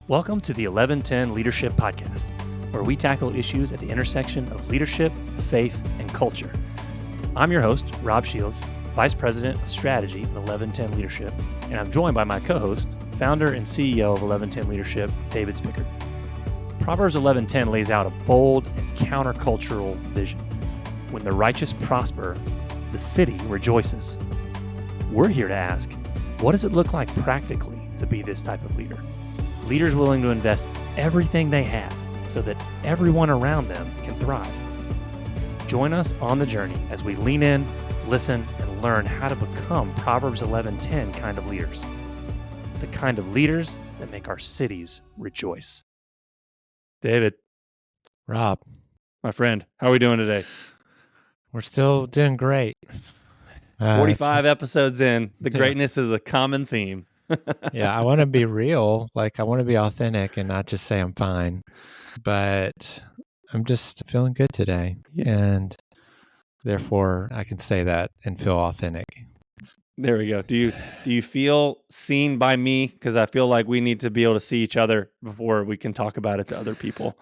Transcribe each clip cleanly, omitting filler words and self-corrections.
Welcome to the 1110 Leadership Podcast, where we tackle issues at the intersection of leadership, faith, and culture. I'm your host, Rob Shields, Vice President of Strategy at 1110 Leadership, and I'm joined by my co-host, founder and CEO of 1110 Leadership, David Spickard. Proverbs 1110 lays out a bold and countercultural vision. When the righteous prosper, the city rejoices. We're here to ask, what does it look like practically to be this type of leader? Leaders willing to invest everything they have so that everyone around them can thrive. Join us on the journey as we lean in, listen, and learn how to become Proverbs 11:10 kind of leaders. The kind of leaders that make our cities rejoice. David. Rob. My friend, how are we doing today? We're still doing great. 45 episodes in, the greatness is a common theme. Yeah, I want to be real. I want to be authentic and not just say I'm fine. But I'm just feeling good today. Yeah. And therefore, I can say that and feel authentic. There we go. Do you feel seen by me? Because I feel like we need to be able to see each other before we can talk about it to other people.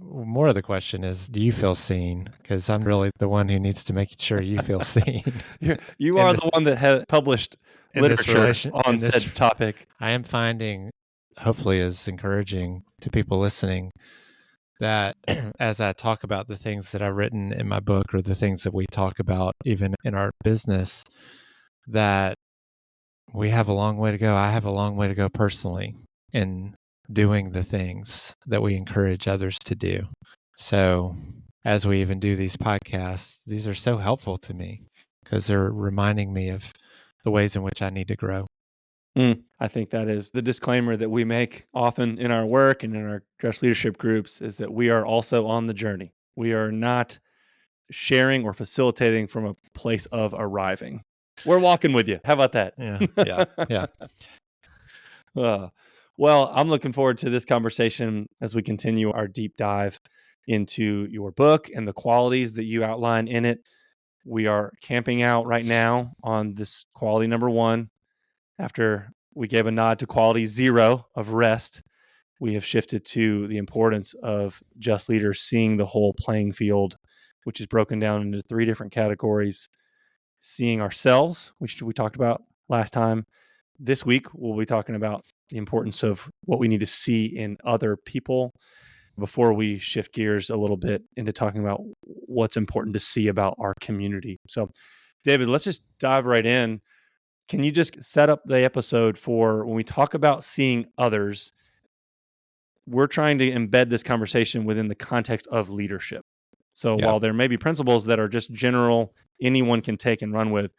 More of the question is, do you feel seen? Because I'm really the one who needs to make sure you feel seen. You are the one that has published literature on said topic. I am finding, hopefully is encouraging to people listening, that as I talk about the things that I've written in my book or the things that we talk about even in our business, that we have a long way to go. I have a long way to go personally in doing the things that we encourage others to do. So as we even do these podcasts, these are so helpful to me because they're reminding me of the ways in which I need to grow. I think that is the disclaimer that we make often in our work and in our Dress Leadership groups, is that we are also on the journey. We are not sharing or facilitating from a place of arriving. We're walking with you. How about that? Yeah. Well, I'm looking forward to this conversation as we continue our deep dive into your book and the qualities that you outline in it. We are camping out right now on this quality number 1. After we gave a nod to quality 0 of rest, we have shifted to the importance of just leaders seeing the whole playing field, which is broken down into 3 different categories. Seeing ourselves, which we talked about last time. This week, we'll be talking about the importance of what we need to see in other people before we shift gears a little bit into talking about what's important to see about our community. So, David, let's just dive right in. Can you just set up the episode for when we talk about seeing others? We're trying to embed this conversation within the context of leadership. So while there may be principles that are just general, anyone can take and run with,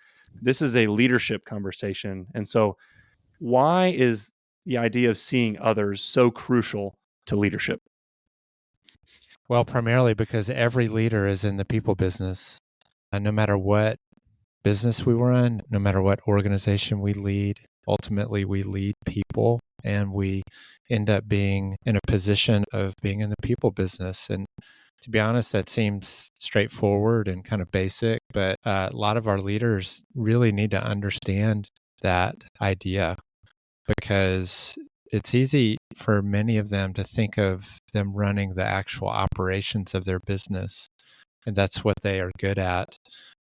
this is a leadership conversation. And so why is the idea of seeing others so crucial to leadership? Well, primarily because every leader is in the people business. No matter what business we were in, no matter what organization we lead, ultimately we lead people, and we end up being in a position of being in the people business. And to be honest, that seems straightforward and kind of basic, but a lot of our leaders really need to understand that idea, because it's easy for many of them to think of them running the actual operations of their business, and that's what they are good at.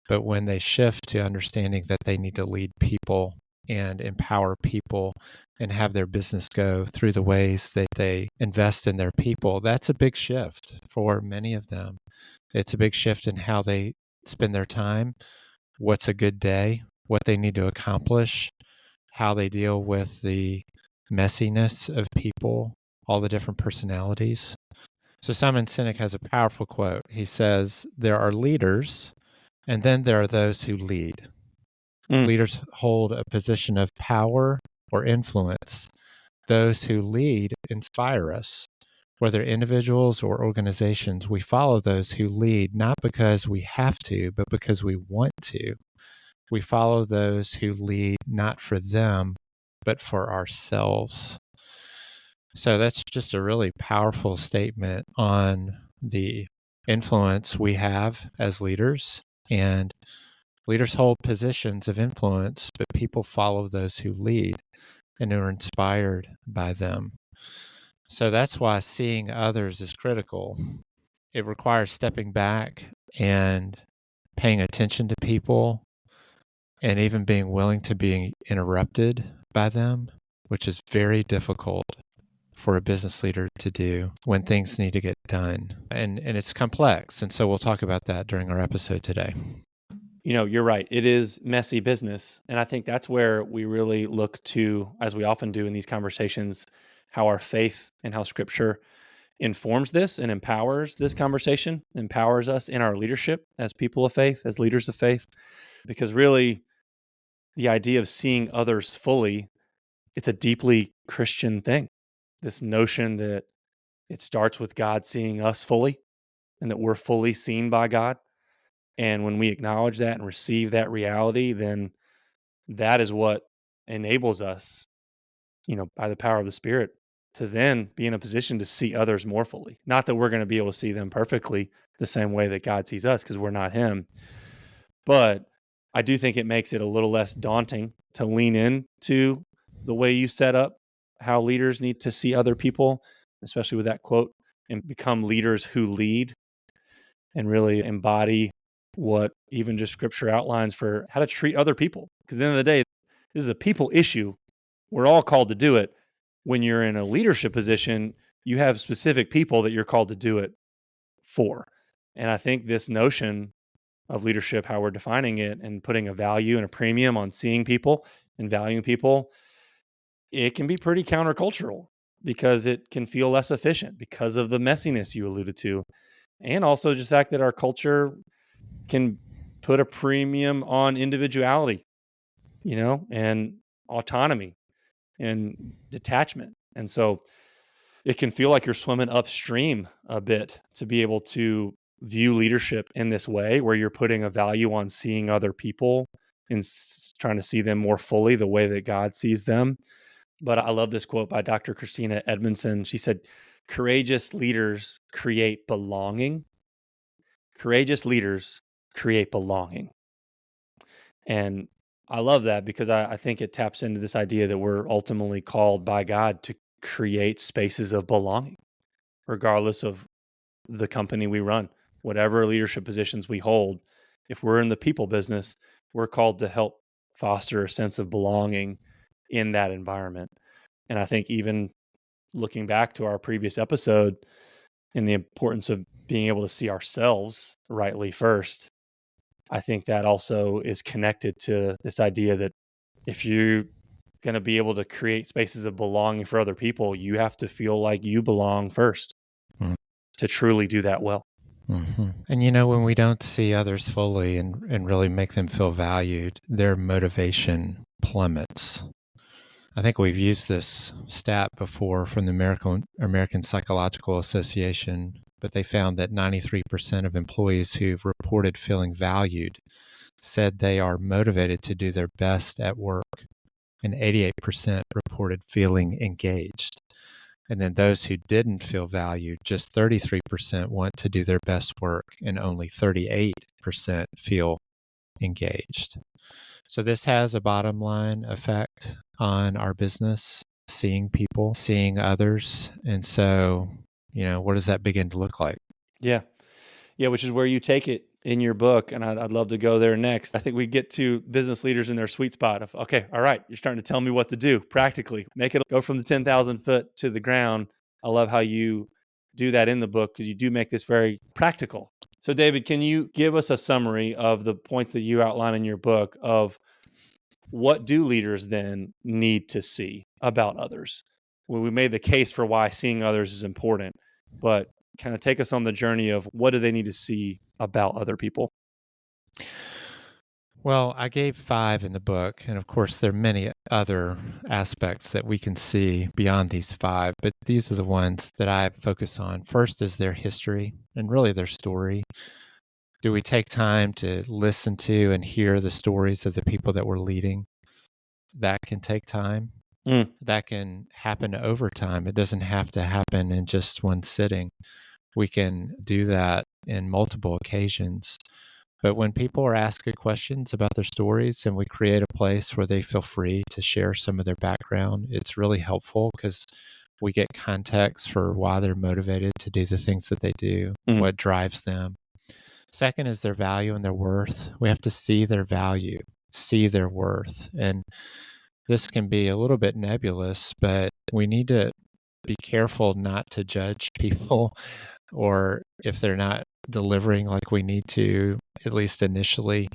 But when they shift to understanding that they need to lead people and empower people and have their business go through the ways that they invest in their people, that's a big shift for many of them. It's a big shift in how they spend their time, what's a good day, what they need to accomplish, how they deal with the messiness of people, all the different personalities. So Simon Sinek has a powerful quote. He says, "There are leaders, and then there are those who lead." Leaders hold a position of power or influence. Those who lead inspire us. Whether individuals or organizations, we follow those who lead not because we have to, but because we want to. We follow those who lead not for them, but for ourselves. So that's just a really powerful statement on the influence we have as leaders. And leaders hold positions of influence, but people follow those who lead and are inspired by them. So that's why seeing others is critical. It requires stepping back and paying attention to people and even being willing to be interrupted by them, which is very difficult for a business leader to do when things need to get done. And it's complex. And so we'll talk about that during our episode today. You're right. It is messy business. And I think that's where we really look to, as we often do in these conversations, how our faith and how scripture informs this and empowers this conversation, empowers us in our leadership as people of faith, as leaders of faith. Because really, the idea of seeing others fully, it's a deeply Christian thing. This notion that it starts with God seeing us fully and that we're fully seen by God. And when we acknowledge that and receive that reality, then that is what enables us, by the power of the Spirit, to then be in a position to see others more fully. Not that we're going to be able to see them perfectly the same way that God sees us because we're not Him. But I do think it makes it a little less daunting to lean into the way you set up how leaders need to see other people, especially with that quote, and become leaders who lead and really embody what even just scripture outlines for how to treat other people. Because at the end of the day, this is a people issue. We're all called to do it. When you're in a leadership position, you have specific people that you're called to do it for. And I think this notion of leadership, how we're defining it and putting a value and a premium on seeing people and valuing people, it can be pretty countercultural because it can feel less efficient because of the messiness you alluded to. And also just the fact that our culture can put a premium on individuality, and autonomy and detachment. And so it can feel like you're swimming upstream a bit to be able to view leadership in this way where you're putting a value on seeing other people and trying to see them more fully the way that God sees them. But I love this quote by Dr. Christina Edmondson. She said, "Courageous leaders create belonging. Courageous leaders create belonging." And I love that because I think it taps into this idea that we're ultimately called by God to create spaces of belonging, regardless of the company we run, whatever leadership positions we hold. If we're in the people business, we're called to help foster a sense of belonging in that environment. And I think even looking back to our previous episode and the importance of being able to see ourselves rightly first, I think that also is connected to this idea that if you're going to be able to create spaces of belonging for other people, you have to feel like you belong first to truly do that well. Mm-hmm. And when we don't see others fully and really make them feel valued, their motivation plummets. I think we've used this stat before from the American Psychological Association, but they found that 93% of employees who've reported feeling valued said they are motivated to do their best at work, and 88% reported feeling engaged. And then those who didn't feel valued, just 33% want to do their best work, and only 38% feel engaged. So this has a bottom line effect on our business, seeing people, seeing others. And so, what does that begin to look like? Yeah. Yeah, which is where you take it in your book. And I'd love to go there next. I think we get to business leaders in their sweet spot of, okay, all right, you're starting to tell me what to do practically. Make it go from the 10,000 foot to the ground. I love how you do that in the book because you do make this very practical. So, David, can you give us a summary of the points that you outline in your book of what do leaders then need to see about others? Well, we made the case for why seeing others is important, but kind of take us on the journey of what do they need to see about other people? Well, I gave 5 in the book, and of course, there are many other aspects that we can see beyond these 5, but these are the ones that I focus on. First is their history and really their story. Do we take time to listen to and hear the stories of the people that we're leading? That can take time. That can happen over time. It doesn't have to happen in just one sitting. We can do that in multiple occasions. But when people are asking questions about their stories and we create a place where they feel free to share some of their background, it's really helpful because We get context for why they're motivated to do the things that they do, what drives them. Second is their value and their worth. We have to see their value, see their worth. And this can be a little bit nebulous, but we need to be careful not to judge people, or if they're not delivering like we need to, at least initially,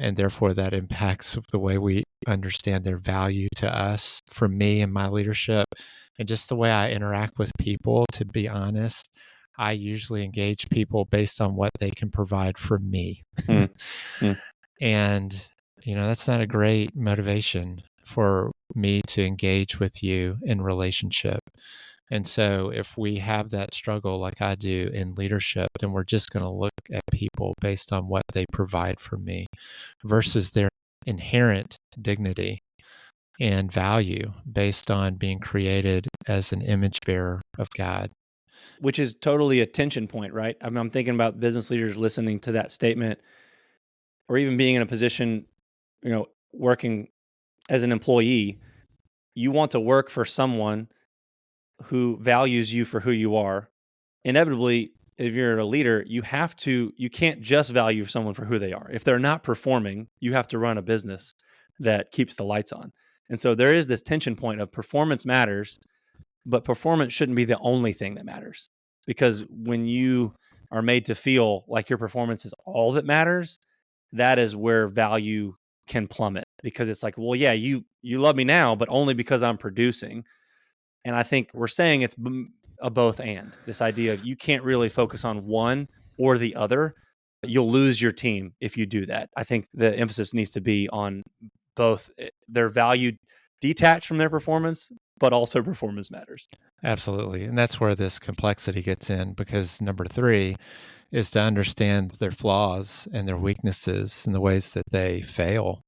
and therefore that impacts the way we understand their value to us. For me and my leadership, and just the way I interact with people, to be honest, I usually engage people based on what they can provide for me. And, that's not a great motivation for me to engage with you in relationship. And so if we have that struggle like I do in leadership, then we're just going to look at people based on what they provide for me versus their inherent dignity and value based on being created as an image bearer of God. Which is totally a tension point, right? I mean, I'm thinking about business leaders listening to that statement, or even being in a position, working as an employee. You want to work for someone who values you for who you are. Inevitably, if you're a leader, you can't just value someone for who they are. If they're not performing, you have to run a business that keeps the lights on. And so there is this tension point of performance matters, but performance shouldn't be the only thing that matters. Because when you are made to feel like your performance is all that matters, that is where value can plummet, because it's like, well, yeah, you love me now, but only because I'm producing. And I think we're saying it's a both and. This idea of you can't really focus on one or the other. You'll lose your team if you do that. I think the emphasis needs to be on both their value detached from their performance, but also performance matters. Absolutely. And that's where this complexity gets in, because number 3 is to understand their flaws and their weaknesses and the ways that they fail.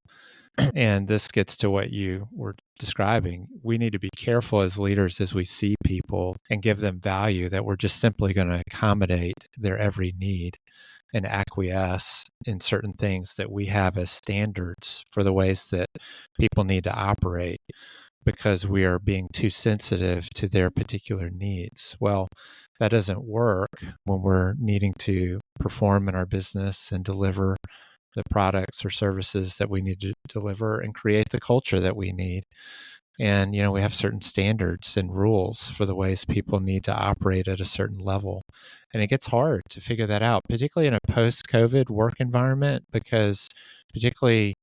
And this gets to what you were describing. We need to be careful as leaders as we see people and give them value, that we're just simply going to accommodate their every need and acquiesce in certain things that we have as standards for the ways that people need to operate, because we are being too sensitive to their particular needs. Well, that doesn't work when we're needing to perform in our business and deliver the products or services that we need to deliver and create the culture that we need. And, we have certain standards and rules for the ways people need to operate at a certain level. And it gets hard to figure that out, particularly in a post-COVID work environment, because particularly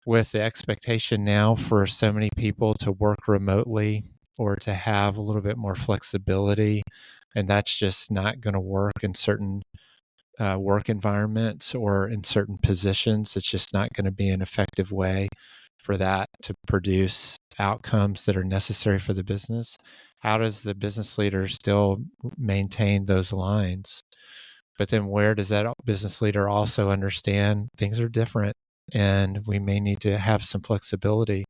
with the expectation now for so many people to work remotely or to have a little bit more flexibility, and that's just not going to work in certain work environments or in certain positions. It's just not going to be an effective way for that to produce outcomes that are necessary for the business. How does the business leader still maintain those lines? But then where does that business leader also understand things are different and we may need to have some flexibility?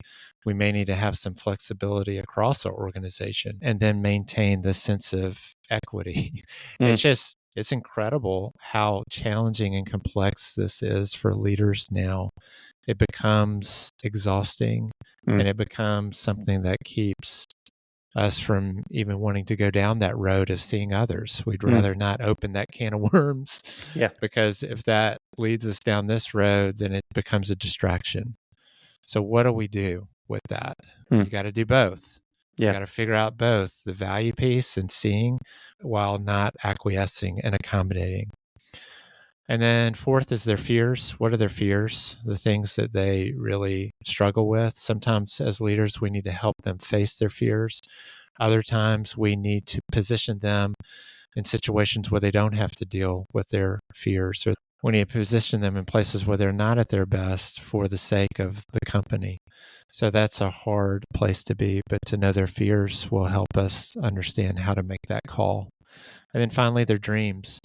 We may need to have some flexibility across our organization and then maintain the sense of equity. It's incredible how challenging and complex this is for leaders now. It becomes exhausting and it becomes something that keeps us from even wanting to go down that road of seeing others. We'd rather not open that can of worms. Yeah. Because if that leads us down this road, then it becomes a distraction. So what do we do with that? You got to do both. You got to figure out both the value piece and seeing, while not acquiescing and accommodating. And then 4th is their fears. What are their fears? The things that they really struggle with. Sometimes as leaders, we need to help them face their fears. Other times we need to position them in situations where they don't have to deal with their fears, or we need to position them in places where they're not at their best for the sake of the company. So that's a hard place to be, but to know their fears will help us understand how to make that call. And then finally, their dreams.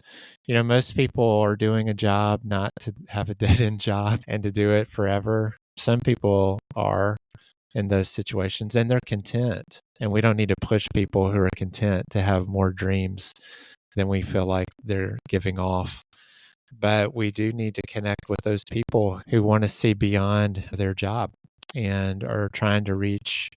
Most people are doing a job not to have a dead-end job and to do it forever. Some people are in those situations and they're content. And we don't need to push people who are content to have more dreams than we feel like they're giving off. But we do need to connect with those people who want to see beyond their job and are trying to reach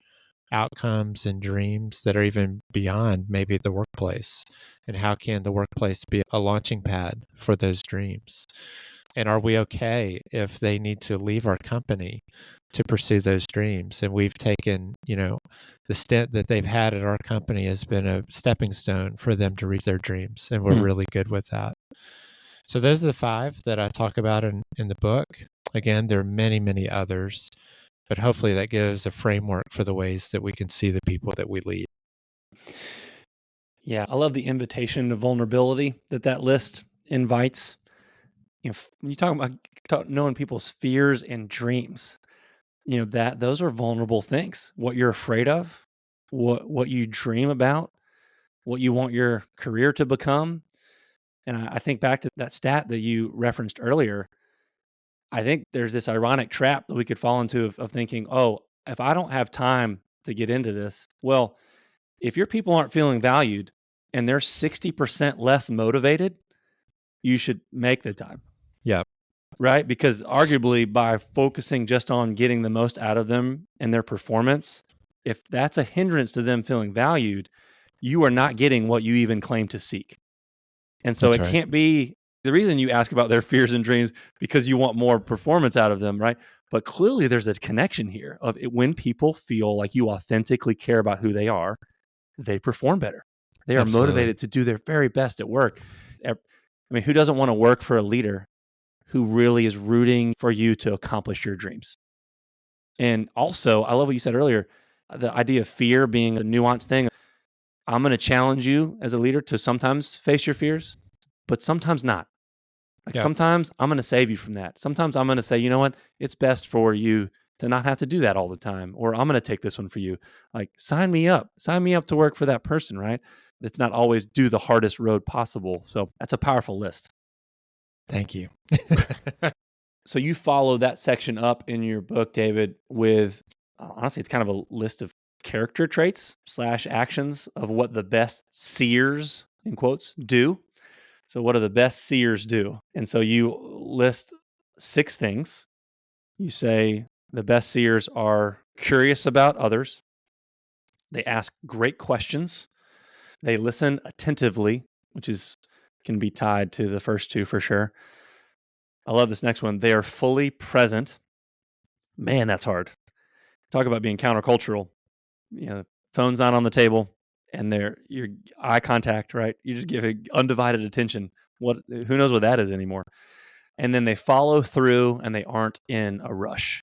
outcomes and dreams that are even beyond maybe the workplace? And how can the workplace be a launching pad for those dreams? And are we okay if they need to leave our company to pursue those dreams? And we've taken, the stint that they've had at our company has been a stepping stone for them to reach their dreams. And we're really good with that. So those are the 5 that I talk about in the book. Again, there are many, many others, but hopefully that gives a framework for the ways that we can see the people that we lead. Yeah, I love the invitation to vulnerability that list invites. When you talk about knowing people's fears and dreams, that those are vulnerable things. What you're afraid of, what you dream about, what you want your career to become. And I think back to that stat that you referenced earlier. I think there's this ironic trap that we could fall into of thinking, oh, if I don't have time to get into this, well, if your people aren't feeling valued and they're 60% less motivated, you should make the time. Yeah. Right? Because arguably by focusing just on getting the most out of them and their performance, if that's a hindrance to them feeling valued, you are not getting what you even claim to seek. And so That's right. can't be the reason you ask about their fears and dreams because you want more performance out of them, right? But clearly there's a connection here of when people feel like you authentically care about who they are, they perform better. They are Absolutely motivated to do their very best at work. I mean, who doesn't want to work for a leader who really is rooting for you to accomplish your dreams? And also, I love what you said earlier, the idea of fear being a nuanced thing. I'm going to challenge you as a leader to sometimes face your fears, but sometimes not. Like sometimes I'm going to save you from that. Sometimes I'm going to say, you know what? It's best for you to not have to do that all the time. Or I'm going to take this one for you. Like sign me up to work for that person, right? It's not always do the hardest road possible. So that's a powerful list. Thank you. So you follow that section up in your book, David, with honestly, it's kind of a list of character traits / actions of what the best seers, in quotes, do. So what do the best seers do? And so you list 6 things. You say the best seers are curious about others. They ask great questions. They listen attentively, which can be tied to the first 2 for sure. I love this next one. They are fully present. Man, that's hard. Talk about being countercultural. Phone's not on the table and your eye contact, right? You just give it undivided attention. Who knows what that is anymore? And then they follow through and they aren't in a rush.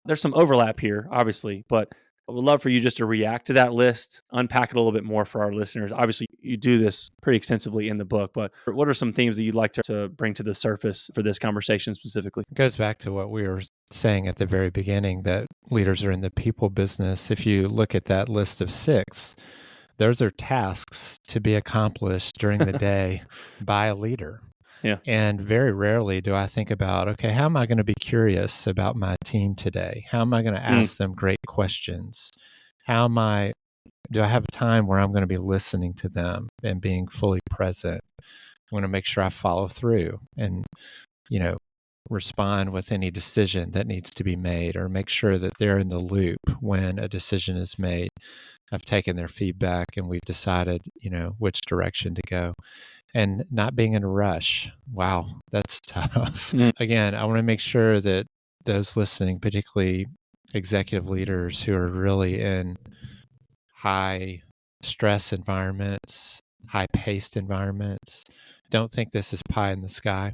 There's some overlap here, obviously, but I would love for you just to react to that list, unpack it a little bit more for our listeners. Obviously, you do this pretty extensively in the book, but what are some themes that you'd like to bring to the surface for this conversation specifically? It goes back to what we were saying at the very beginning, that leaders are in the people business. If you look at that list of 6, those are tasks to be accomplished during the day by a leader. Yeah. And very rarely do I think about, okay, how am I going to be curious about my team today? How am I going to ask them great questions? Do I have time where I'm going to be listening to them and being fully present? I'm going to make sure I follow through and, respond with any decision that needs to be made, or make sure that they're in the loop when a decision is made. I've taken their feedback and we've decided, which direction to go. And not being in a rush. Wow, that's tough. Again, I want to make sure that those listening, particularly executive leaders who are really in high stress environments, high paced environments, don't think this is pie in the sky.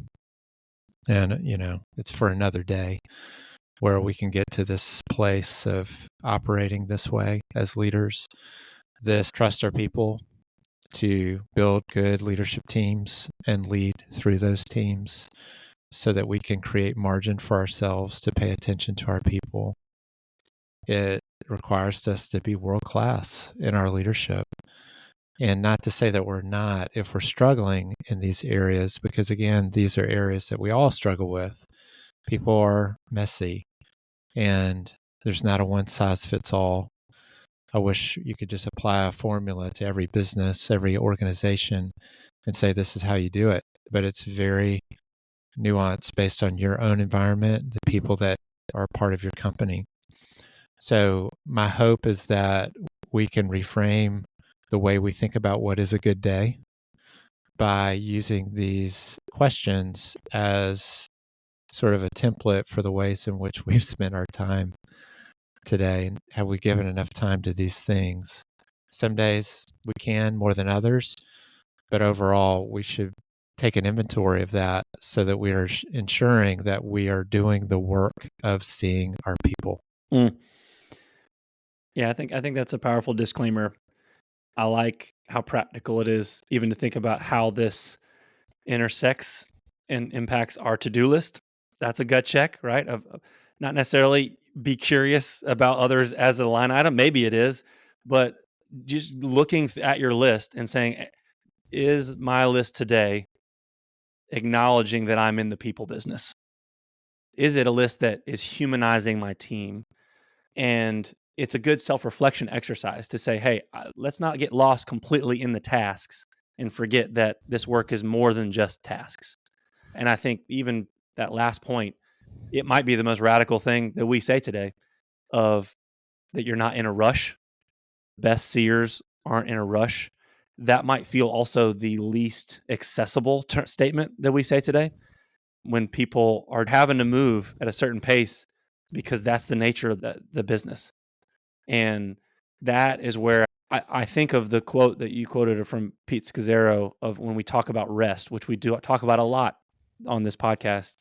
And, it's for another day where we can get to this place of operating this way as leaders. Trust our people to build good leadership teams and lead through those teams so that we can create margin for ourselves to pay attention to our people. It requires us to be world-class in our leadership. And not to say that we're not if we're struggling in these areas, because again, these are areas that we all struggle with. People are messy and there's not a one-size-fits-all. I wish you could just apply a formula to every business, every organization, and say this is how you do it. But it's very nuanced based on your own environment, the people that are part of your company. So my hope is that we can reframe the way we think about what is a good day by using these questions as sort of a template for the ways in which we've spent our time today. And have we given enough time to these things? Some days we can more than others, but overall we should take an inventory of that so that we are ensuring that we are doing the work of seeing our people. Yeah, I think that's a powerful disclaimer. I like how practical it is, even to think about how this intersects and impacts our to-do list. That's a gut check, right? Of not necessarily be curious about others as a line item. Maybe it is, but just looking at your list and saying, is my list today acknowledging that I'm in the people business? Is it a list that is humanizing my team? And it's a good self-reflection exercise to say, hey, let's not get lost completely in the tasks and forget that this work is more than just tasks. And I think even that last point, it might be the most radical thing that we say today, of that you're not in a rush. Best seers aren't in a rush. That might feel also the least accessible statement that we say today, when people are having to move at a certain pace because that's the nature of the business. And that is where I think of the quote that you quoted from Pete Scazzaro of when we talk about rest, which we do talk about a lot on this podcast,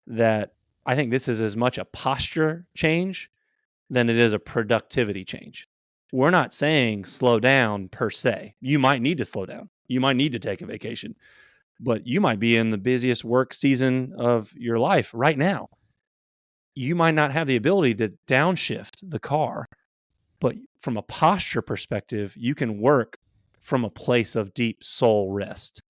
that I think this is as much a posture change than it is a productivity change. We're not saying slow down per se. You might need to slow down. You might need to take a vacation, but you might be in the busiest work season of your life right now. You might not have the ability to downshift the car, but from a posture perspective, you can work from a place of deep soul rest,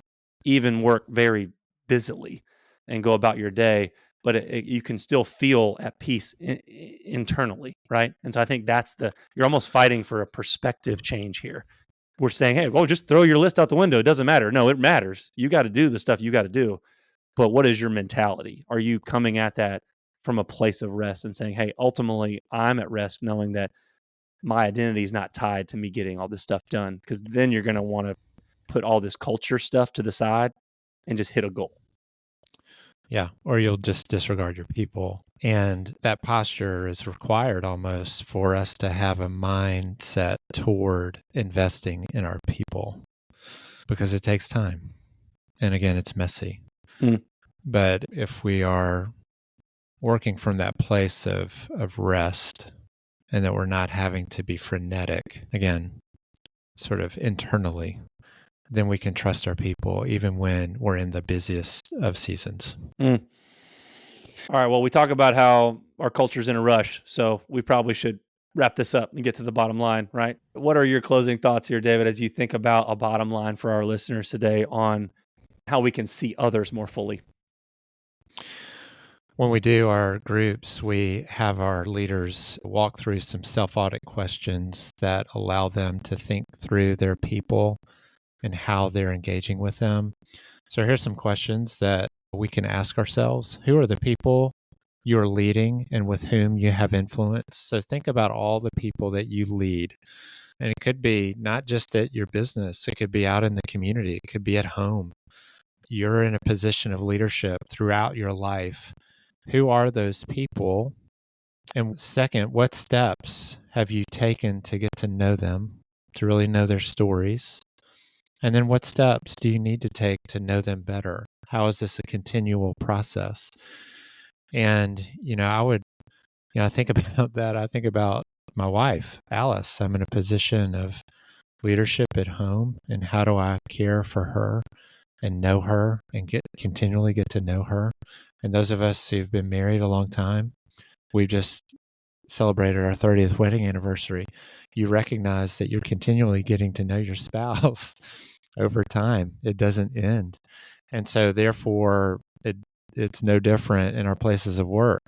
even work very busily and go about your day, but you can still feel at peace internally, right? And so I think you're almost fighting for a perspective change here. We're saying, hey, well, just throw your list out the window. It doesn't matter. No, it matters. You got to do the stuff you got to do. But what is your mentality? Are you coming at that from a place of rest and saying, hey, ultimately, I'm at rest knowing that my identity is not tied to me getting all this stuff done? Because then you're going to want to put all this culture stuff to the side and just hit a goal. Yeah, or you'll just disregard your people. And that posture is required almost for us to have a mindset toward investing in our people, because it takes time. And again, it's messy. But if we are working from that place of rest, and that we're not having to be frenetic, again, sort of internally, then we can trust our people even when we're in the busiest of seasons. All right. Well, we talk about how our culture's in a rush, so we probably should wrap this up and get to the bottom line, right? What are your closing thoughts here, David, as you think about a bottom line for our listeners today on how we can see others more fully? When we do our groups, we have our leaders walk through some self-audit questions that allow them to think through their people and how they're engaging with them. So here's some questions that we can ask ourselves. Who are the people you're leading and with whom you have influence? So think about all the people that you lead. And it could be not just at your business, it could be out in the community, it could be at home. You're in a position of leadership throughout your life. Who are those people? And second, what steps have you taken to get to know them, to really know their stories? And then what steps do you need to take to know them better? How is this a continual process? And, I think about that. I think about my wife, Alice. I'm in a position of leadership at home, and how do I care for her and know her and continually get to know her? And those of us who've been married a long time, we've just celebrated our 30th wedding anniversary. You recognize that you're continually getting to know your spouse over time. It doesn't end. And so therefore, it's no different in our places of work.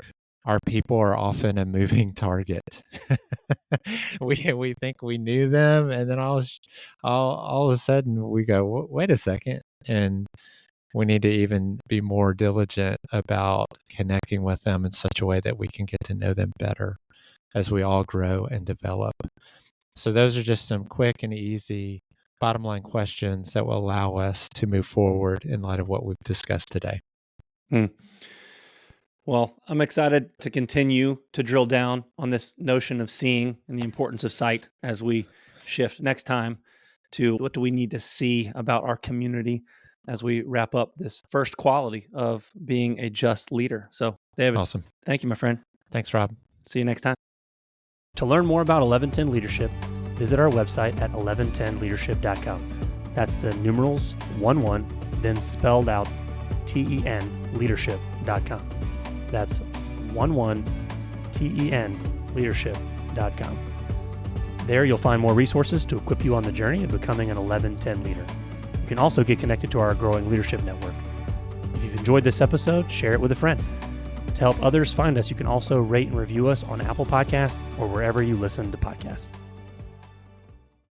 Our people are often a moving target. we think we knew them, and then all of a sudden we go, wait a second. And we need to even be more diligent about connecting with them in such a way that we can get to know them better. as we all grow and develop. So those are just some quick and easy bottom line questions that will allow us to move forward in light of what we've discussed today. Well, I'm excited to continue to drill down on this notion of seeing and the importance of sight as we shift next time to what do we need to see about our community as we wrap up this first quality of being a just leader. So, David, Awesome. Thank you, my friend. Thanks, Rob. See you next time. To learn more about 1110 Leadership, visit our website at 1110leadership.com. That's the numerals 11, then spelled out TEN leadership.com. That's 11 TEN leadership.com. There you'll find more resources to equip you on the journey of becoming an 1110 leader. You can also get connected to our growing leadership network. If you've enjoyed this episode, share it with a friend. To help others find us, you can also rate and review us on Apple Podcasts or wherever you listen to podcasts.